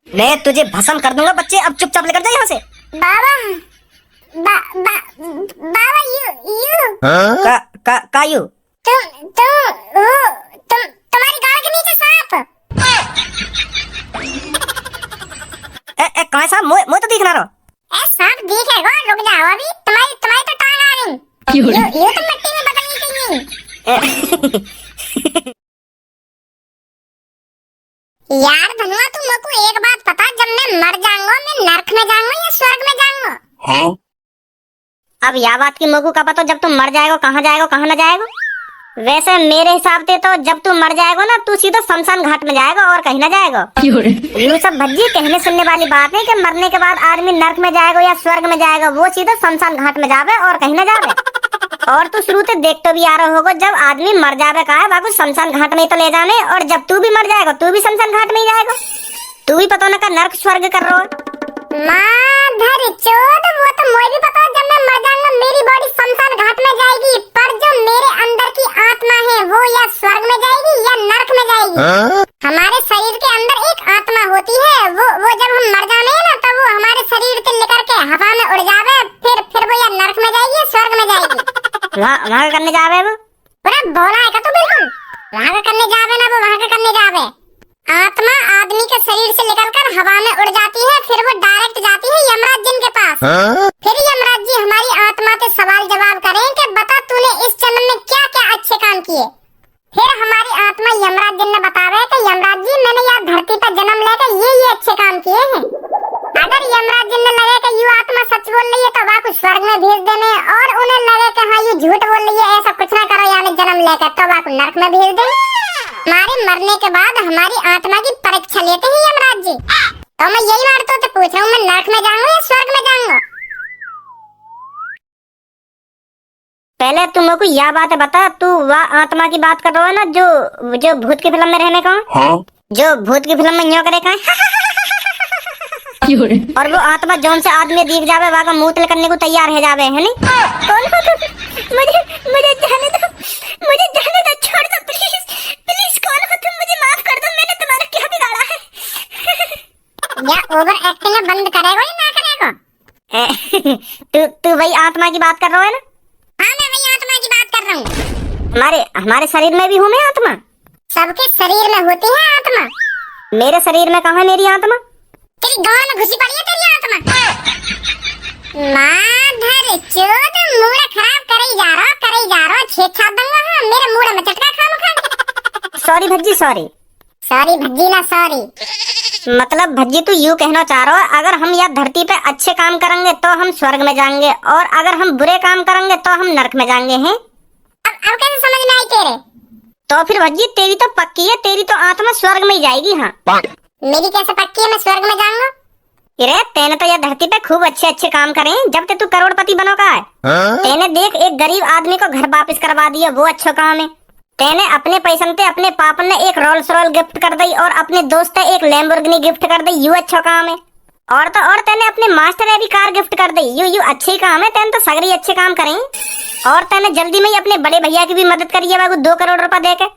मैं तुझे भस्म कर दूंगा बच्चे, अब चुपचाप लेकर जा यहाँ से। बाबा बाबा यू का यू? तुम्हारी गाड़ के नीचे सांप। कहाँ सांप? मोए तो दिख ना रहा। सांप दिखेगा, रुक जाओ अभी। तुम्हारी तो टांग आ गई। यू तो मिट्टी में बदलनी चाहिए। यार धनुआ, तुम मेरे को एक बात बता, जब मैं मर जाऊंगा मैं नर्क में जाऊंगा या स्वर्ग में जाऊंगा? हाँ? अब यह बात की मेरे को क्या पता, जब तुम मर जाएगा कहाँ जाएगा कहाँ ना जाएगा। वैसे मेरे हिसाब से तो जब तू मर जाएगा ना, तू सीधा शमशान घाट में जाएगा और कहीं ना जाएगा। ये सब भज्जी कहने सुनने वाली बात है कि मरने के बाद आदमी नर्क में जाएगा या स्वर्ग में जाएगा। वो सीधा शमशान घाट में जावे और कहीं ना जावे। और तू शुरू से देख तो भी आ रहा होगा, जब आदमी मर जावे कहा है बाबू शमशान घाट में तो ले जाने, और जब तू भी मर जाएगा तू भी शमशान घाट में ही जाएगा। तू भी पता ना का नर्क स्वर्ग कर रहा है। माधर चोद, वो तो मुझे भी पता है, जब मैं मर जाऊंगा मेरी बॉडी शमशान घाट में जाएगी, पर जो मेरे अंदर की आत्मा है वो या स्वर्ग में जाएगी या नर्क में जाएगी। हमारे शरीर के अंदर एक आत्मा होती है, वो जब हम मर जाने ना तब वो हमारे शरीर से निकल के हवा में उड़ जावे, फिर वो या नर्क में जाएगी या स्वर्ग में जाएगी। वहाँ करने जावे वो पूरा बोला है का तू? बिल्कुल वहाँ का करने जावे ना, वो वहाँ का करने जावे। आत्मा आदमी के शरीर से निकलकर हवा में उड़ जाती है, फिर वो डायरेक्ट जाती है यमराज जी के पास। फिर यमराज जी हमारी आत्मा से सवाल जवाब करें कि बता तूने इस जन्म में क्या क्या अच्छे काम किए। फिर हमारी आत्मा यमराज जी ने बतावे कि यमराज जी मैंने यहाँ धरती पर जन्म लेकर ये अच्छे काम किए हैं। अगर यमराज जी ने लगे कि यू आत्मा सच बोल रही है तो वाह स्वर्ग में भेज देने, और उन्हें लगे कि हाँ ये झूठ बोल रही है, ऐसा कुछ ना करो यानी जन्म लेकर, तो वाह नर्क में भेज दें। हमारे मरने के बाद हमारी आत्मा की परीक्षा लेते हैं यमराज जी। तो मैं यही बात तो पूछ रहा हूँ, मैं नर्क में जाऊंगा या स्वर्ग में जाऊंगा? पहले तुम मेरे को यह बात बता, तू वह आत्मा की बात कर रहा है ना जो भूत की फिल्म में रहने का? हाँ? जो भूत की फिल्म में न्यों करे का और वो आत्मा जौन से आदमी दिख जावे वहाँ मूतल करने को तैयार है जावे, है नहीं? कौन हो तुम? मुझे जाने दो, छोड़ दो प्लीज। कौन हो तुम? मुझे माफ कर दो, मैंने तुम्हारा क्या बिगाड़ा है? या ओवर एक्टिंग बंद करेगा या ना करेगा? तू वही आत्मा की बात कर रहा है ना? हाँ मैं वही आत्मा की बात कर रहा हूँ। हमारे शरीर में भी हूँ मैं आत्मा। सबके शरीर में होती है आत्मा। मेरे शरीर में कहाँ है मेरी आत्मा? तेरी गांव में घुसी पड़ी है तेरी आत्मा। माधर चोद, मूड खराब करे जा रहा छेद छाप दूंगा। हाँ मेरे मूड में चटका खा। सॉरी भज्जी, सॉरी भज्जी ना सॉरी। मतलब भज्जी तू यूँ कहना चाह रहा है अगर हम यहाँ धरती पे अच्छे काम करेंगे तो हम स्वर्ग में जाएंगे, और अगर हम बुरे काम करेंगे तो हम नरक में जाएंगे, हैं? अब कैसे समझ में आई तेरे? तो फिर भज्जी तेरी तो पक्की है, तेरी तो आत्मा स्वर्ग में ही जाएगी। हाँ मेरी कैसे पक्की है मैं स्वर्ग में जाऊंगा? अरे तेने तो यह धरती पे खूब अच्छे काम करे, जब तक तू करोड़पति बनो का है। तेने देख एक गरीब आदमी को घर वापस करवा दिया, वो अच्छा काम है। तेने अपने पैसे से अपने पापा ने एक रोल्स रॉयल गिफ्ट कर दी और अपने दोस्त ने एक लैम्बोर्गिनी गिफ्ट कर दी, यू अच्छा काम है। और तेने अपने मास्टर ने भी कार गिफ्ट कर दी, यू अच्छे काम है। तेने तो सगरी अच्छे काम करें, और तेने जल्दी में ही अपने बड़े भैया की भी मदद करी है बाबू 2 करोड़ रुपए देके।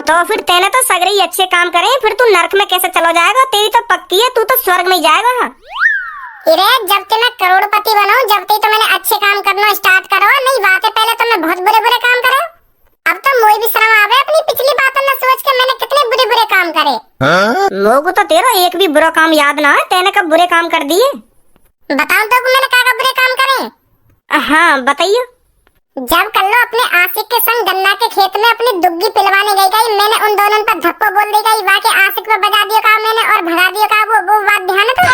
तो फिर तेने तो सगरी अच्छे काम करे, फिर तू नरक में कैसे चला जाएगा? तेरी तो पक्की है, तू तो स्वर्ग में ही जाएगा। हाँ जब तक मैं करोड़पति बनाऊं जब तक तो मैंने अच्छे काम करना स्टार्ट करो, नहीं बातें पहले तो मैं बहुत बुरे काम करे। अब तो मुझे भी शर्म आवे अपनी पिछली बातों न सोच के मैंने कितने बुरे काम करे। लोगों तो तेरा एक भी बुरा काम याद ना है, तेने कब बुरे काम कर दिए? बताऊं तो मैंने क्या बुरे काम करे? हाँ बताइए। जब कल्लो अपने आशिक के संग गन्ना के खेत में अपनी दुग्गी पिलवाने गई, मैंने उन दोनों पर धप्पो बोल दी गई, वाके आशिक पे बजा दिया का मैंने और भगा दिया का। वो बात ध्यान था।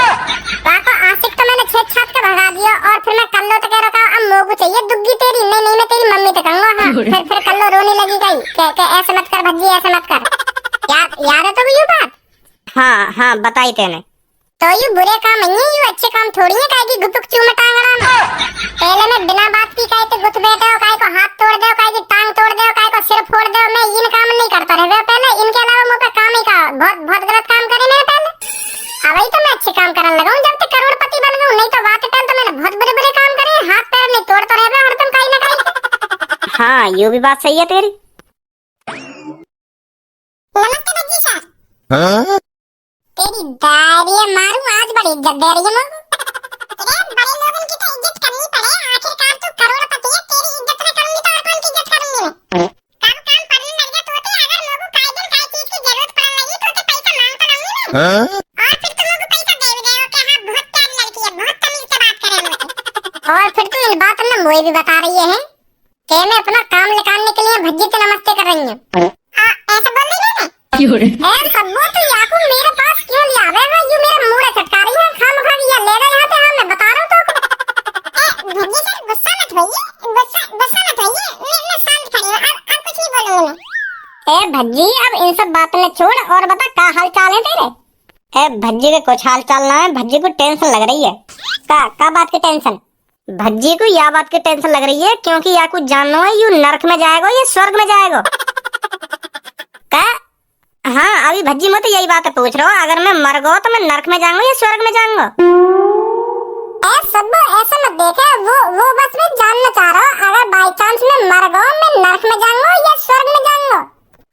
वाको आशिक तो मैंने छेद छात के भगा दिया, और फिर मैं कल्लो तो कह रहा अब मोगू चाहिए दुग्गी तेरी। नहीं मैं तेरी मम्मी तो कहूंगा। हाँ फिर कल्लो रोने लगी गई के ऐसे मत कर भज्जी, ऐसे मत कर। याद है तो ये बात? हाँ बताई तेने। तो ये बुरे काम नहीं है, ये अच्छे काम थोड़ी है। काहे की गुटुक चूमा टांगड़ा पहले मैं बिना बात की काहे तो गुट बैठे हो, काहे को हाथ तोड़ दे, काहे की टांग तोड़ दे, काहे को सिर फोड़ दे। मैं इन काम नहीं करता रहे पहले, इनके अलावा मुझे काम ही का बहुत गलत काम करे मैंने पहले। अब ही तो मैं अच्छे काम करने लगा हूं जब तक करोड़पति बन गया, नहीं तो बात टाइम तो मैंने बहुत बुरे काम करे। हाथ पैर नहीं तोड़ता रहे हरदम काहे ना काहे। हाँ ये भी बात सही है तेरी। नमस्ते भज्जी सर। तेरी दारिये मारू, आज बड़ी इज्जत दे रही है मुझको। अरे बड़े लोगों की तो इज्जत करनी पड़े, आखिरकार तू करोड़पति है, तेरी इज्जत ना करूंगी तो और कौन की इज्जत करूंगी मैं। काम काम पढ़ने लग जा तो अगर लोगों काय दिन काय चीज की जरूरत पड़ने लगी तो पैसा मांगता रहूंगी मैं। और फिर तुम लोगों पैसा दे भी देओ कि हाँ बहुत प्यारी लड़की है, बहुत तमीज से बात करे मुझसे। और फिर तू इन बात में मुझे भी बता रही है कि मैं अपना काम निकालने के लिए भज्जी से नमस्ते कर रही हूँ। ऐसा बोल रही है ना? सबो तो याकू मेरे पास क्यों ले आवे है? यू मेरा मुंह चटका रही है, खामखा ये ले गए यहाँ पे। हाँ मैं बता रहा हूँ तो। भज्जी सर गुस्सा मत होइए, गुस्सा मत होइए, मैं शांत खड़ी हूँ, अब कुछ नहीं बोलूंगी मैं। ए भज्जी, अब इन सब बातों में छोड़ और बता क्या हाल चाल है तेरे। ए भज्जी के कुछ हाल चाल ना है, भज्जी को टेंशन लग रही है। का बात की टेंशन? भज्जी को या बात की टेंशन लग रही है क्योंकि या कुछ जानना है, यू नरक में जाएगा या स्वर्ग में जाएगा। का? हाँ अभी भज्जी मैं तो यही बात पूछ रहा हूँ, अगर मैं मर गया तो मैं नरक में जाऊंगा या स्वर्ग में जाऊंगा। सब ऐसा मत देखे, वो बस मैं जानना चाह रहा हूँ, अगर बाई चांस मैं मर गया मैं नरक में जाऊंगा या स्वर्ग में जाऊंगा।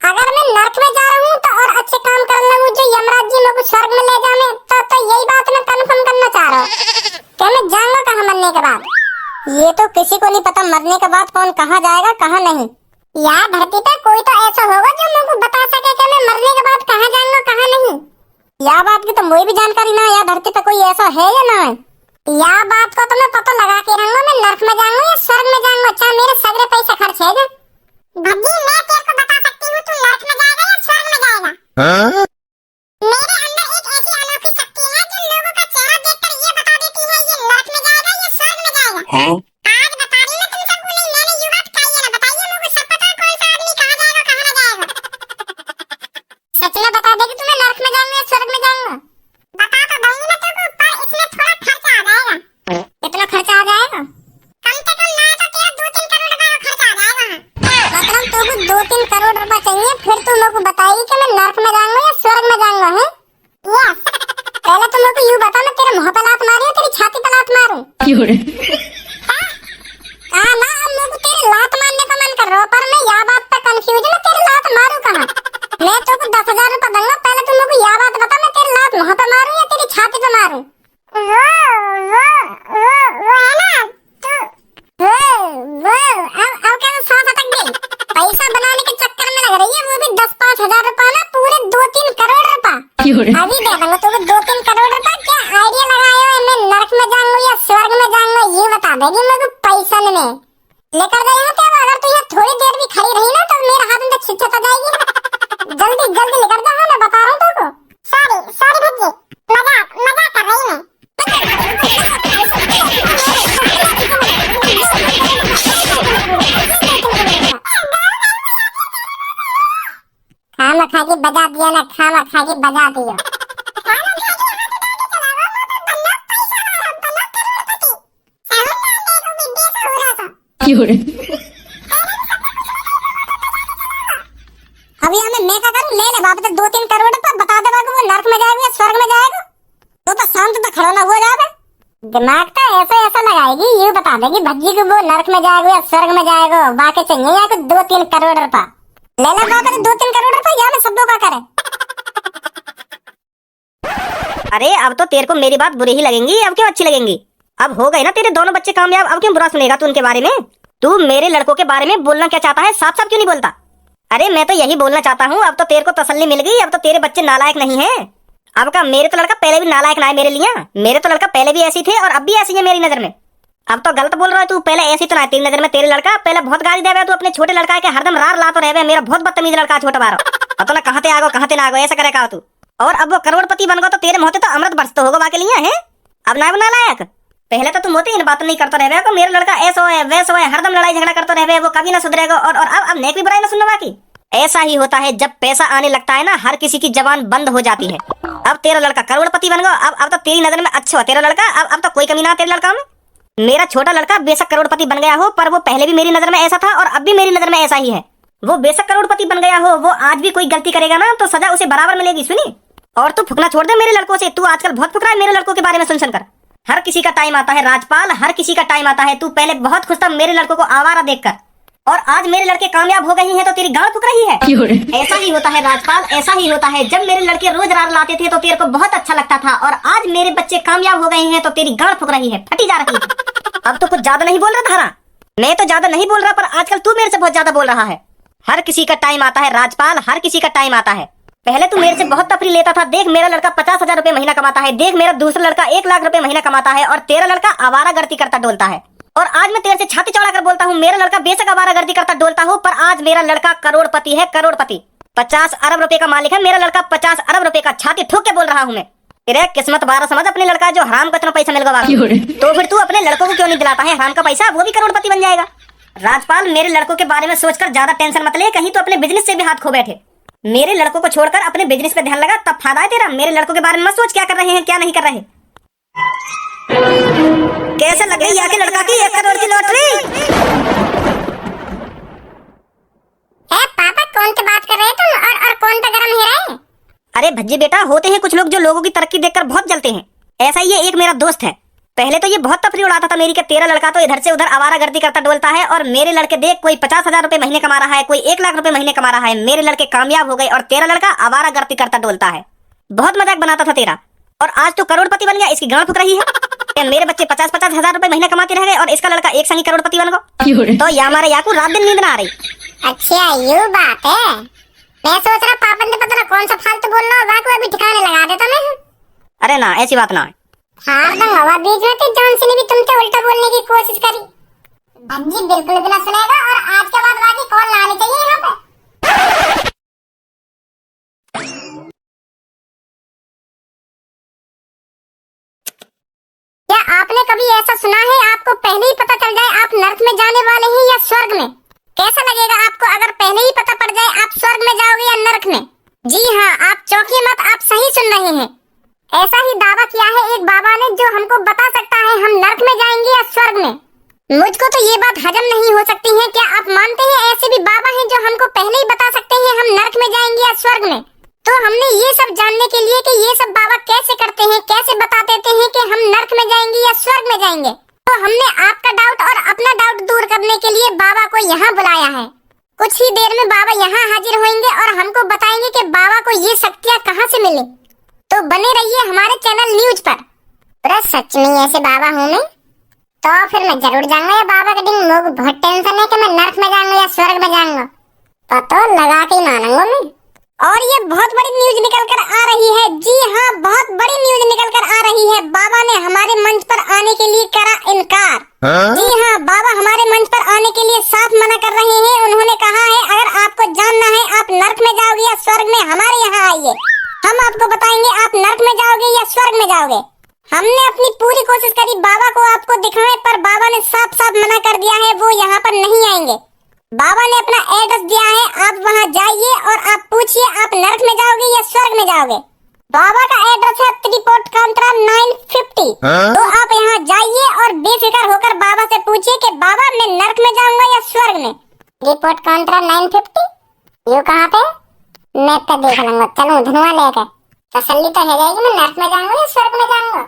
अगर मैं नरक में जा रहा हूँ तो और अच्छे काम कर लूँ जो यमराज जी मेरे को स्वर्ग में ले जाने, तो यही बात मैं कंफर्म करना चाह रहा हूँ कि मैं जाऊंगा कहाँ मरने के बाद। ये तो किसी को नहीं पता मरने के बाद कौन कहाँ जाएगा कहाँ नहीं। यार धरती पे कोई तो ऐसा होगा जो मेरे को बता सके कि मैं मरने के बाद कहाँ जाऊंगा कहाँ नहीं। या बात की तो मुझे भी जानकारी ना है, या धरती पे कोई ऐसा है या ना है। या बात को तो मैं पता लगा के रहूंगा, मैं नर्क में जाऊंगा या स्वर्ग में जाऊंगा, चाहे मेरे सगरे पैसे खर्च है। भज्जी मैं तेरे को बता सकती हूँ तू नर्क में जाएगा या स्वर्ग में जाएगा। मेरे अंदर एक ऐसी अनोखी शक्ति है जो लोगों का चेहरा देखकर ये बता देती है ये नर्क में जाएगा या स्वर्ग में जाएगा। आज बता रही मैं तुम सबको, नहीं मैंने ये बात कही है ना, बताइए मेरे को सब पता है कौन सा आदमी कहाँ जाएगा कहाँ ना जाएगा। सच में बता देगी तुम्हें नर्क में जाऊंगा या स्वर्ग में जाऊंगा। बता तो दूंगी मैं तेरे को, पर इसमें थोड़ा खर्चा आ जाएगा। कितना खर्चा आ जाएगा? कम से कम ना तो तेरा 2-3 करोड़ रुपए का खर्चा आ जाएगा। मतलब तुमको 2-3 करोड़ रुपए चाहिए, फिर तुम मेरे को बताएगी कि मैं नर्क में जाऊंगा या स्वर्ग में जाऊंगा है। यस पहले तुम मेरे को यूँ बता, मैं तेरे मुंह पे लात मारूं या तेरी छाती पे लात मारूं? हाँ ना, अब मेरे को तेरी लात मारने का मन कर रहा है, पर मैं या बात पे कंफ्यूज हूँ, मैं तेरी लात मारूं कहाँ। मैं तुमको 10,000 रुपए दूंगा, पहले तुम मेरे को या बात बता, मैं तेरी लात मुंह पे मारूं या तेरी छाती पे मारूं? वो है ना तू अब क्या सांस अटक गई? पैसा बनाने के चक्कर में लग रही है, वो भी 10-5 हजार रुपए ना, पूरे 2-3 करोड़ रुपए। अभी दे दूंगा तुमको 2-3 करोड़ रुपए। क्या आइडिया लगाए हो, मैं नरक में जाऊंगा या स्वर्ग में जाऊंगा ये बता देगी मेरे को पैसा में। लेकर गए हो क्या? अगर तू यहाँ थोड़ी देर भी खड़ी रही ना तो मेरे हाथ में छिटछट आ जाएगी। जल्दी जल्दी लेकर जा, मैं बता रहा हूँ तुमको। सॉरी भज्जी, मजाक कर रही मैं। खामा खा के बजा दिया ना, खामा खा के बजा दिया। अभी हमें मैं क्या करूं? ले ले वापस 2-3 करोड़ रुपए, बता दे बाबू वो नर्क में जाएगा या स्वर्ग में जाएगा। तो शांत तो खड़ा ना हुआ जाए, दिमाग तो ऐसा लगाएगी, ये बता देगी भज्जी को वो नर्क में जाएगा या स्वर्ग में जाएगा। बाकी चाहिए यहाँ को 2-3 करोड़ रुपए। ले ले वापस 2-3 करोड़ रुपए, या मैं शब्दों का करे। अरे अब तो तेरे को मेरी बात बुरी ही लगेंगी, अब क्यों अच्छी लगेंगी? अब हो गए ना तेरे दोनों बच्चे कामयाब, अब क्यों बुरा सुनेगा तू उनके बारे में? तू मेरे लड़कों के बारे में बोलना क्या चाहता है, साफ साफ क्यों नहीं बोलता? अरे मैं तो यही बोलना चाहता हूँ, अब तो तेरे को तसल्ली मिल गई, अब तो तेरे बच्चे नालायक नहीं है। अब का मेरे तो लड़का पहले भी नालायक ना है मेरे लिए, मेरे तो लड़का पहले भी ऐसी थे और अब भी ऐसी है मेरी नजर में। अब तो गलत बोल रहा है तू, पहले ऐसी तो ना तेरी नजर में। तेरे लड़का पहले बहुत गाली दे तू अपने छोटे लड़का के, हरदम रार ला तो रहे, मेरा बहुत बदतमीज लड़का छोटा बारो। अब तो ना कहते आगो कहते ना आगो, ऐसा करेगा तू। और अब वो करोड़पति बन गो तो तेरे मोहते तो अमृत बरसत होगा बाकी लिए है। अब ना बना लायक, पहले तो तुम मोते इन बात नहीं करता रहे को, मेरा लड़का ऐसा है वैसा है, हरदम लड़ाई झगड़ा करता रहे, वो कभी ना सुधरेगा। और अब नेक भी बुराई ना सुनने बाकी। ऐसा ही होता है, जब पैसा आने लगता है ना, हर किसी की जबान बंद हो जाती है। अब तेरा लड़का करोड़पति बन गया, अब तो तेरी नजर में अच्छा हो तेरा लड़का, अब तो कोई कमी ना तेरे लड़का में। मेरा छोटा लड़का बेशक करोड़पति बन गया हो, पर वो पहले भी मेरी नजर में ऐसा था और अब भी मेरी नजर में ऐसा ही है। वो बेशक करोड़पति बन गया हो, वो आज भी कोई गलती करेगा ना तो सजा उसे बराबर मिलेगी, सुनी। और तू फुकना छोड़ दे मेरे लड़कों से, तू आजकल बहुत फुक रहा है मेरे लड़कों के बारे में सुन कर। हर किसी का टाइम आता है राजपाल, हर किसी का टाइम आता है। तू पहले बहुत खुश था मेरे लड़कों को आवारा देखकर, और आज मेरे लड़के कामयाब हो गए हैं तो तेरी गाड़ फुक रही है। ऐसा ही होता है राजपाल, ऐसा ही होता है। जब मेरे लड़के रोज रार लाते थे तो तेरे को बहुत अच्छा लगता था, और आज मेरे बच्चे कामयाब हो गए हैं तो तेरी गाड़ फुक रही है, फटी जा रही है। अब तो कुछ ज्यादा नहीं बोल रहा धारा? मैं तो ज्यादा नहीं बोल रहा, पर आजकल तू मेरे से बहुत ज्यादा बोल रहा है। हर किसी का टाइम आता है राजपाल, हर किसी का टाइम आता है। पहले तू मेरे से बहुत तफरी लेता था। देख मेरा लड़का 50,000 रुपए महीना कमाता है, देख मेरा दूसरा लड़का 1 लाख रुपए महीना कमाता है, और तेरा लड़का आवारागर्दी करता डोलता है। और आज मैं तेरे से छाती चौड़ा कर बोलता हूँ, मेरा लड़का बेशक आवारागर्दी करता डोलता हो, पर आज मेरा लड़का करोड़पति है, करोड़पति। 50 अरब रुपए का मालिक है मेरा लड़का, 50 अरब रुपए का। छाती ठोक के बोल रहा हूँ मैं। तेरे किस्मत बारह समझ अपने लड़का जो हराम का इतना पैसा मिल गया, तो फिर तू अपने लड़कों को क्यों नहीं दिलाता है हराम का पैसा? वो भी करोड़पति बन जाएगा। राजपाल, मेरे लड़कों के बारे में सोचकर ज्यादा टेंशन मत ले, कहीं तो अपने बिजनेस से भी हाथ खो बैठे। मेरे लड़कों को छोड़कर अपने बिजनेस पे ध्यान लगा, तब फायदा है तेरा। मेरे लड़कों के बारे में मत सोच क्या कर रहे हैं क्या नहीं कर रहे। कैसे लग गई आके लड़का की 1 करोड़ की लॉटरी? पापा कौन से बात कर रहे हैं तुम, और कौन सा गरम है रहे? अरे भज्जी बेटा, होते हैं कुछ लोग जो लोगों की तरक्की देखकर बहुत जलते हैं। ऐसा ही ये एक मेरा दोस्त है। पहले तो ये बहुत तफरी उड़ाता था मेरी, के तेरा लड़का तो इधर से उधर आवारागर्दी करता डोलता है, और मेरे लड़के देख कोई 50,000 रुपए महीने कमा रहा है, कोई 1 लाख रुपए महीने कमा रहा है। मेरे लड़के कामयाब हो गए और तेरा लड़का आवारागर्दी करता डोलता है। बहुत मजाक बनाता था तेरा, और आज तो करोड़पति बन गया। इसकी गांड फुक रही है। मेरे बच्चे 50-50 हजार रुपए महीने कमाते रह गए और इसका लड़का एक संगी करोड़पति बन गया। तो या हमारे याकू रात दिन नींद ना आ रही। अच्छा ये बात है। मैं सोच रहा पापा ने पता ना कौन सा फालतू बोलना होगा, को अभी ठिकाने लगा देता मैं। अरे ना, ऐसी बात ना है। हाँ तो हवा बीच में थी, जॉनसी ने भी तुमसे उल्टा बोलने की कोशिश करी। भज्जी बिल्कुल भी ना सुनेगा, और आज के बाद बाकी कॉल ना आनी चाहिए यहाँ पे। क्या आपने कभी ऐसा सुना है आपको पहले ही पता चल जाए आप नर्क में जाने वाले हैं या स्वर्ग में? कैसा लगेगा आपको अगर पहले ही पता पड़ जाए आप स्वर्ग में जाओगे या नर्क में? जी हाँ, आप चौंकिए मत, आप सही सुन रहे हैं। ऐसा ही दावा किया है एक बाबा ने जो हमको बता सकता है हम नर्क में जाएंगे या स्वर्ग में। मुझको तो ये बात हजम नहीं हो सकती है। क्या आप मानते हैं ऐसे भी बाबा हैं जो हमको पहले ही बता सकते हैं हम नर्क में जाएंगे या स्वर्ग में? तो हमने ये सब जानने के लिए कि ये सब बाबा कैसे करते हैं, कैसे बता देते हैं कि हम नर्क में जाएंगे या स्वर्ग में जाएंगे, तो हमने आपका डाउट और अपना डाउट दूर करने के लिए बाबा को यहाँ बुलाया है। कुछ ही देर में बाबा यहाँ हाजिर होंगे और हमको बताएंगे कि बाबा को ये शक्तियाँ कहाँ से मिली। तो बने रहिए हमारे चैनल न्यूज पर। अरे सच में ऐसे बाबा हूँ मैं, तो फिर मैं जरूर जाऊंगा या बाबा का दिन। मुझे बहुत टेंशन है कि मैं नर्क में जाऊंगा या स्वर्ग में जाऊंगा, पता लगा के ही मानूंगा मैं। और ये बहुत बड़ी न्यूज निकल कर आ रही है। जी हाँ, बहुत बड़ी न्यूज निकल कर आ रही है। बाबा ने हमारे मंच पर आने के लिए करा इनकार। जी हाँ, बाबा हमारे मंच पर आने के लिए साफ मना कर रहे हैं। उन्होंने कहा है अगर आपको जानना है आप नर्क में जाओगे या स्वर्ग में, हमारे यहाँ आइए, हम आपको बताएंगे आप नर्क में जाओगे या स्वर्ग में जाओगे। हमने अपनी पूरी कोशिश करी बाबा को आपको दिखाएं, पर बाबा ने साफ साफ मना कर दिया है, वो यहाँ पर नहीं आएंगे। बाबा ने अपना एड्रेस दिया है, आप वहाँ जाइए और आप पूछिए आप नर्क में जाओगे या स्वर्ग में जाओगे। बाबा का एड्रेस है त्रिपोर्ट कांत्रा 950। तो आप यहाँ जाइए और बेफिक्र होकर बाबा से पूछिए कि बाबा मैं नर्क में जाऊंगा या स्वर्ग में। त्रिपोर्ट कांत्रा 950 ये कहाँ पे? मैप पे देख लूंगा, चलूं धुआं लेकर, तसल्ली तो है जाएगी मैं नर्क में जाऊंगा या स्वर्ग में जाऊंगा।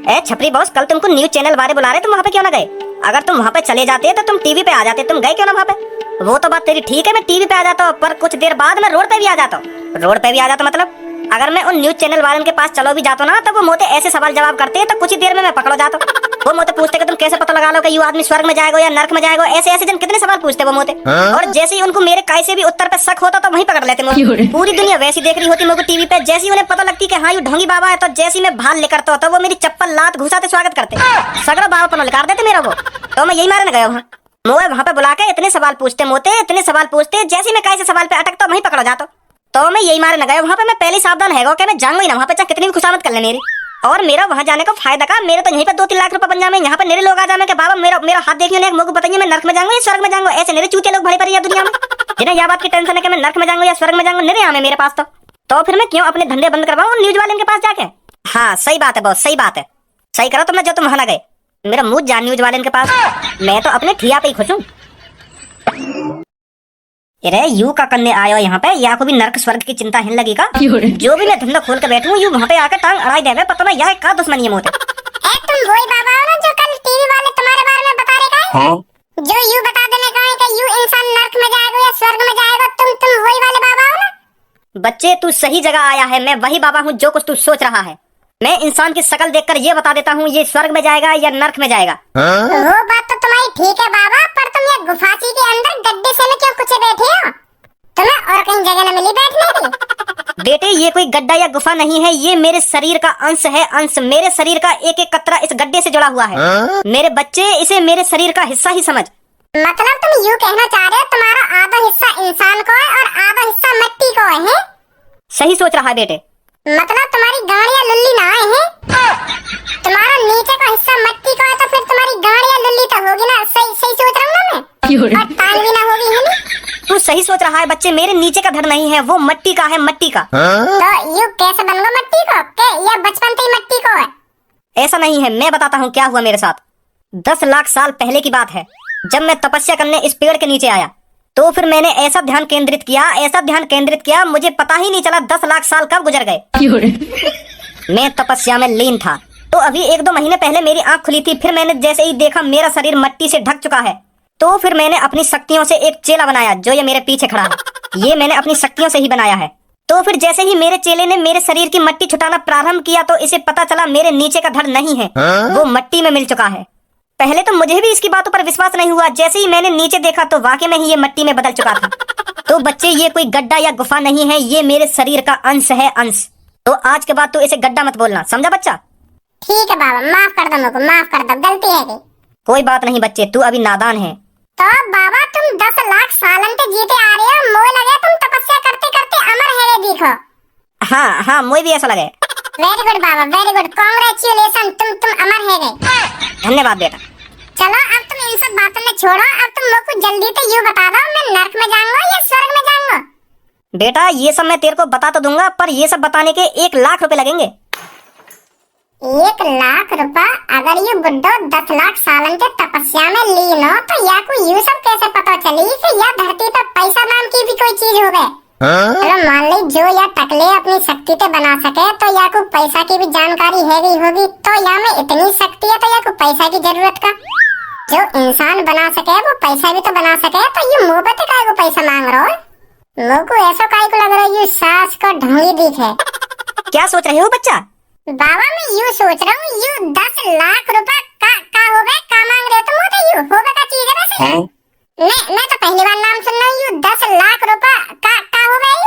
ए छपरी बॉस, कल तुमको न्यूज चैनल वाले बुला रहे, तुम वहाँ पे क्यों ना गए? अगर तुम वहाँ पे चले जाते तो तुम टीवी पे आ जाते, तुम गए क्यों ना वहाँ पे? वो तो बात तेरी ठीक है, मैं टीवी पे आ जाता हूँ, पर कुछ देर बाद मैं रोड पे भी आ जाता हूँ। रोड पे भी आ जाता मतलब अगर मैं उन न्यूज चैनल वालों के पास चलो भी जाता ना, तो वो मोते ऐसे सवाल जवाब करते हैं तो कुछ ही देर में मैं पकड़ो जाता हूँ। वो मोते पूछते कि तुम कैसे पता लगा लो कि ये आदमी स्वर्ग में जाएगा या नर्क में जाएगा, ऐसे ऐसे जन कितने सवाल पूछते वो मोते। और जैसे ही उनको मेरे काय से भी उत्तर पे शक होता तो वहीं पकड़ लेते मुझे। पूरी दुनिया वैसी देख रही होती मुझे टीवी पे, जैसे ही उन्हें पता लगती कि हाँ ये ढोंगी बाबा है, तो जैसे मैं भाल लेकर तो वो मेरी चप्पल लात घुसाते स्वागत करते, सगड़ा बाबा पनो निकाल देते मेरा वो। तो मैं यही मारने गया वहाँ, मोए वहाँ पे बुला के इतने सवाल पूछते मोते, इतने सवाल पूछते, जैसे मैं काय से सवाल पे अटकता वहीं पकड़ो जाता। तो मैं यही मारने गया वहाँ पे, मैं पहले सावधान है कि मैं जाऊंगा ही ना वहाँ पे, चाहे कितनी भी खुशामद कर ले मेरी। और मेरा वहाँ जाने का फायदा का, मेरे तो यहीं पे 2-3 लाख रुपए बन जाए, यहाँ पे मेरे लोग आ जाए कि बाबा मेरा हाथ देखिए, मुझे बताइए मैं नर्क में जाऊंगा या स्वर्ग में जाऊंगा। ऐसे मेरे चूते लोग भरे पड़े हैं दुनिया में, जिन्हें यह बात की टेंशन है कि मैं नर्क में जाऊंगा या स्वर्ग में जाऊंगा, नहीं आवे मेरे पास। तो फिर मैं क्यों अपने धंधे बंद करवाऊं न्यूज वाले के पास जाके? हाँ सही बात है बॉस, सही बात है, सही करो तुमने जो तुम वहाँ ना गए। मेरा मुंह जान न्यूज वाले के पास, मैं तो अपने ठिया पे ही खुश हूँ। अरे यू का करने आयो यहाँ पे, या को भी नर्क स्वर्ग की चिंता हिन लगी का? जो भी मैं धंधा खोल के बैठूं यू वहाँ पे आकर टांग अड़ाई देवे, पता ना यार का दुश्मनी है मोते। तुम वही बाबा हो ना जो कल टीवी वाले तुम्हारे बारे में बता रहे थे? हाँ? जो यू बता देने का है कि यू इंसान नर्क में जाएगा या स्वर्ग में जाएगा, तुम वही वाले बाबा हो ना? बच्चे तू सही जगह आया है, मैं वही बाबा हूँ जो कुछ तू सोच रहा है। मैं इंसान की शक्ल देखकर ये बता देता हूँ ये स्वर्ग में जाएगा या नर्क में जाएगा। वो बात तो तुम्हारी ठीक है बाबा, पर तुम ये गुफाची के अंदर गड्ढे से में क्यों कुछ बैठे हो? तुम्हें और कहीं जगह न मिली बैठने की? बेटे ये कोई गड्ढा या गुफा नहीं है, ये मेरे शरीर का अंश है, अंश। मेरे शरीर का एक एक कतरा इस गड्ढे से जुड़ा हुआ है। मेरे बच्चे इसे मेरे शरीर का हिस्सा ही समझ। मतलब तुम यूँ कहना चाह रहे हो तुम्हारा आधा हिस्सा इंसान को है और आधा हिस्सा मिट्टी को है? सही सोच रहा है बेटे। मतलब तुम्हारी गांड या लुल्ली ना है? तुम्हारा नीचे का हिस्सा मिट्टी का है तो फिर तुम्हारी गांड या लुल्ली तो होगी ना? सही सही सोच रहा हूँ ना मैं? और टांग भी ना होगी है नहीं? तू सही सोच रहा है बच्चे, मेरे नीचे का धड़ नहीं है, वो मिट्टी का है, मिट्टी का। तो यू कैसे बन गया मिट्टी को? के या बचपन से ही मिट्टी को है? ऐसा नहीं है, मैं बताता हूँ क्या हुआ मेरे साथ। 10 लाख साल पहले की बात है, जब मैं तपस्या करने इस पेड़ के नीचे आया तो फिर मैंने ऐसा ध्यान केंद्रित किया, मुझे पता ही नहीं चला 10 लाख साल कब गुजर गए। मैं तपस्या में लीन था। तो अभी 1-2 महीने पहले मेरी आंख खुली थी, फिर मैंने जैसे ही देखा मेरा शरीर मिट्टी से ढक चुका है, तो फिर मैंने अपनी शक्तियों से एक चेला बनाया जो ये मेरे पीछे खड़ा है। ये मैंने अपनी शक्तियों से ही बनाया है। तो फिर जैसे ही मेरे चेले ने मेरे शरीर की मिट्टी छुटाना प्रारंभ किया तो इसे पता चला मेरे नीचे का धड़ नहीं है, वो मिट्टी में मिल चुका है। पहले तो मुझे भी इसकी बातों पर विश्वास नहीं हुआ, जैसे ही मैंने नीचे देखा तो वाकई में ही ये मिट्टी में बदल चुका था। तो बच्चे ये कोई गड्ढा या गुफा नहीं है, ये मेरे शरीर का अंश है, अंश। तो आज के बाद तू इसे गड्ढा मत बोलना, समझा बच्चा? ठीक है बाबा, माफ कर दो मुझको, माफ कर दो, गलती है की। कोई बात नहीं बच्चे, तू अभी नादान है। तो बाबा तुम 10 लाख सालन से जीते आ रहे हो, मोय लगे तुम तपस्या करते करते अमर है देखो। हाँ हाँ, मुझे भी ऐसा लगे। वेरी गुड बाबा, वेरी गुड, कांग्रेचुलेशन, तुम अमर है गए। धन्यवाद बेटा। चलो अब तुम इन सब बातों में छोड़ो, अब तुम लोग को जल्दी से यूँ बता दो मैं नर्क में जाऊंगा या स्वर्ग में जाऊंगा? बेटा ये सब मैं तेरे को बता तो दूंगा, पर ये सब बताने के 1 लाख रुपए लगेंगे। 1 लाख रुपया? अगर ये बुड्ढो 10 लाख सालन के तपस्या में लीन हो तो या को ये सब कैसे पता चली कि या धरती पर पैसा नाम की भी कोई चीज हो गए? चलो मान ली जो या टकले अपनी शक्ति से बना सके तो या को पैसा की भी जानकारी है गई होगी, तो या में इतनी शक्ति है तो या को पैसा की जरूरत का? जो इंसान बना सके वो पैसा भी तो बना सके, तो ये मुँह पे काय को पैसा मांग रहा हो? मुँह को ऐसा काय को लग रहा है ये सास को ढोंगी दिखे। क्या सोच रहे हो बच्चा? बाबा मैं यूँ सोच रहा हूँ, यू 10 लाख रुपया का हो गए, का मांग रहे तुम? तो यू होगा का चीज है वैसे? मैं तो पहली बार नाम सुन रहा हूँ, यू 10 लाख रुपया का हो गए?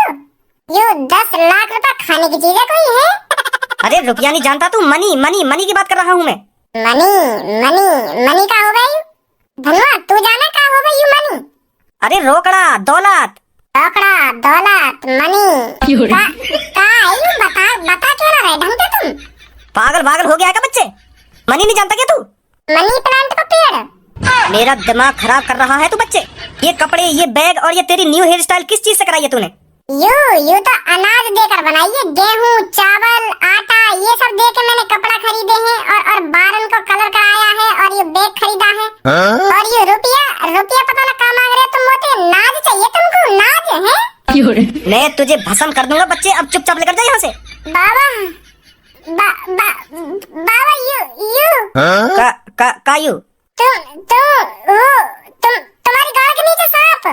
यू 10 लाख रुपया खाने की चीज है कोई है? अरे रुपया नहीं जानता तू, मनी मनी मनी की बात कर रहा हूँ मैं। मनी का हो गई? धनवा तू जाने का हो गई यू मनी? अरे रोकड़ा दौलत। रोकड़ा दौलत मनी का यू बता क्यों ना रहे ढंग से तुम? पागल हो गया है क्या बच्चे? मनी नहीं जानता क्या तू? मनी प्लांट का पेड़? मेरा दिमाग खराब कर रहा है तू बच्चे। ये कपड़े, ये बैग और ये तेरी न्यू हेयर स्टाइल किस चीज से कराई है तूने? यू तो अनाज देकर बनाई है, गेहूं चावल आटा ये सब दे के मैंने कपड़ा खरीदे हैं और बारन को कलर कराया है और ये बैग खरीदा है। और ये रुपया पता ना कहाँ मांग रहे तुम? मोटे नाज चाहिए तुमको, नाज है? मैं तुझे भस्म कर दूंगा बच्चे, अब चुपचाप लेकर जा यहाँ से। बाबा यू कायू तुम्हारी गाड़ के नीचे सांप?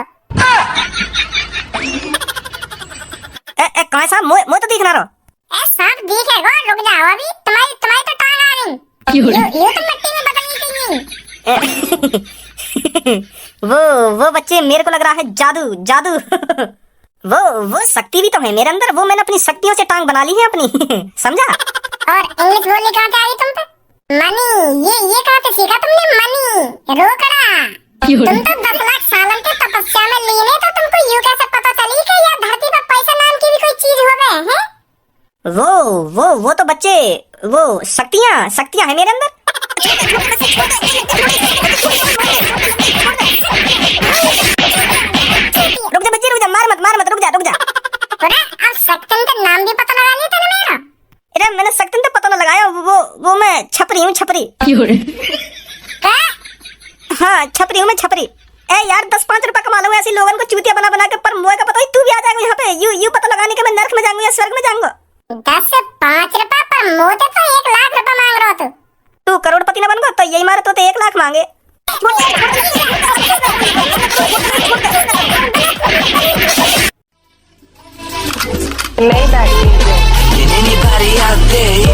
कहाँ साहब मोए तो दिख ना रहा। सांप दिखेगा, रुक जाओ अभी, तुम्हारी तो टांग आ गई। यू तो मिट्टी में बदलनी चाहिए। वो बच्चे मेरे को लग रहा है जादू। वो शक्ति भी तो है मेरे अंदर, वो मैंने अपनी शक्तियों से टांग बना ली है अपनी। समझा? और इंग्लिश बोलनी कहाँ से आई तुम पे? मनी, ये कहाँ से सीखा तुमने? मनी रोकड़ा, तुम तो 10 लाख सालन के तपस्या में लीन है, तो तुमको यूँ कैसे पता चली कि या धरती पर पैसा नाम की भी कोई चीज हो गए हैं? वो तो बच्चे वो शक्तियाँ है मेरे अंदर। रुक जा बच्चे, रुक जा, मार मत, रुक जा। अब शक्तिन का नाम भी पता लगा लिया तूने मेरा? अरे मैंने शक्तिन तो पता ना लगाया, वो मैं छपरी हूँ, छपरी। हाँ छपरी हूँ मैं, छपरी। ए यार 10-5 रुपए कमा लो ऐसी लोगों को चूतिया बना बना के, पर मोए का पता ही तू भी आ जाएगा यहाँ पे। यू पता लगाने के मैं नर्क में जाऊंगा या स्वर्ग में जाऊंगा। 10 से 5 रुपए पर मोते तो 1 लाख रुपए मांग रहा हो तू करोड़पति ना बनगा तो यही मारे तो 1 लाख मांगे। Maybach DJ. Can anybody out there